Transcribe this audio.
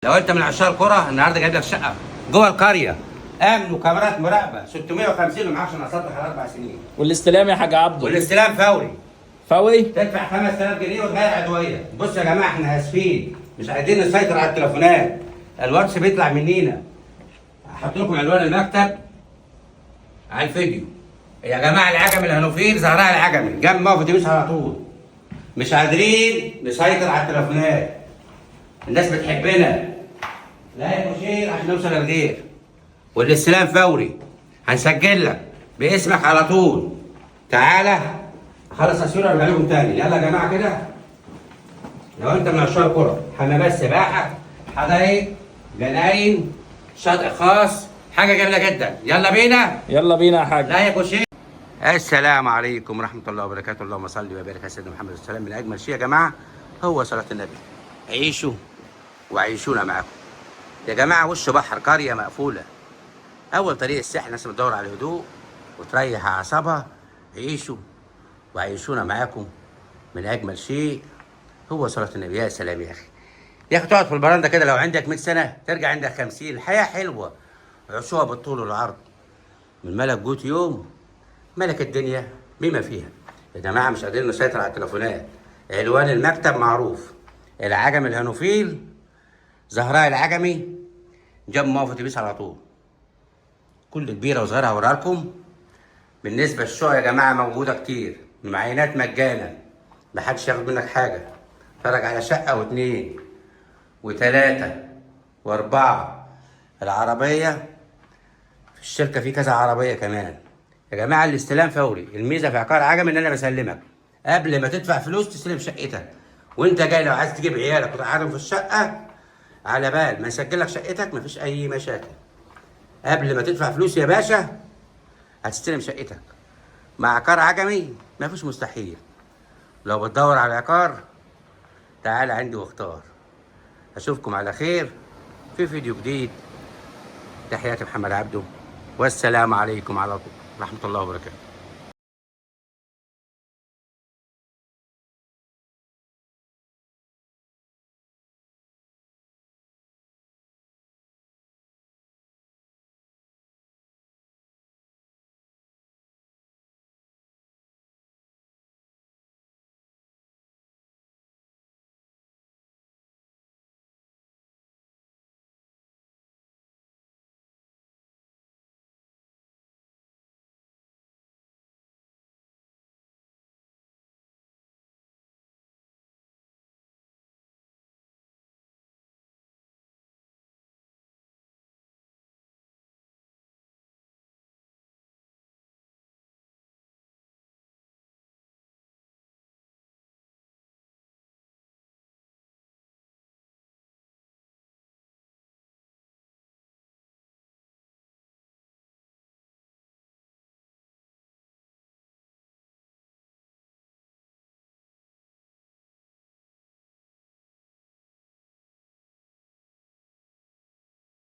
لو انت من عشاق الكرة النهارده جايب لك شقة جوه القرية، امن وكاميرات مراقبة 650 ومعكش نقسط لك على 4 سنين. والاستلام يا حاج عبده؟ والاستلام فوري. فوري؟ تدفع 5000 جنيه وتغير عضوية. بص يا جماعة احنا اسفين، مش عايزين نسيطر على التليفونات، الواتس بيطلع منينا. هحط لكم عنوان المكتب على الفيديو. يا جماعة العجمي الهنوفيل زهراء العجمي جنب موقف اتوبيس على طول. مش قادرين نسيطر على التليفونات. الناس بتحبنا. لايك وشير عشان نوصل للغير. والاستلام فوري. هنسجل لك باسمك على طول. تعالى خلص تصوير وارجع لكم تاني. يلا يا جماعه كده. لو انت من عشاق الكوره، حمامات سباحه، حدائق، جناين، شاطئ خاص، حاجه جميله جدا. يلا بينا. يلا بينا يا حاج. لايك وشير. السلام عليكم ورحمه الله وبركاته. اللهم صل وبارك على سيدنا محمد والسلام. من اجمل شيء يا جماعه هو صلاه النبي. عيشوا وعيشونا معاكم. يا جماعه وش بحر، قريه مقفوله. اول طريق الساحل، الناس بتدور على الهدوء وتريح اعصابها. عيشوا وعيشونا معاكم. من اجمل شيء هو صلاه النبي. يا سلام يا اخي. يا اخي تقعد في البرندة كده، لو عندك 100 سنه ترجع عندك 50. الحياه حلوه، عيشوها بالطول والعرض. من ملك جوت يوم ملك الدنيا بما فيها. يا جماعه مش قادرين نسيطر على التليفونات. عنوان المكتب معروف، العجمي الهنوفيل زهراء العجمي جنب موقف اتوبيس على طول. كل كبيره وصغيره هوريها لكم. بالنسبه للشقق يا جماعه موجوده كتير، المعاينات مجانا، محدش ياخد منك حاجه. اتفرج على شقه واثنين وثلاثه واربعه. العربيه في الشركه في كذا عربيه كمان. يا جماعه الاستلام فوري. الميزه في عقار عجمي ان انا بسلمك قبل ما تدفع فلوس تستلم شقتك. وانت جاي لو عايز تجيب عيالك وتقعدهم في الشقه، على بال ما نسجل لك شقتك مفيش اي مشاكل. قبل ما تدفع فلوس يا باشا هتستلم شقتك. مع عقار عجمي مفيش مستحيل. لو بتدور على عقار تعال عندي واختار. اشوفكم على خير في فيديو جديد. تحياتي محمد عبده، والسلام عليكم ورحمة الله وبركاته.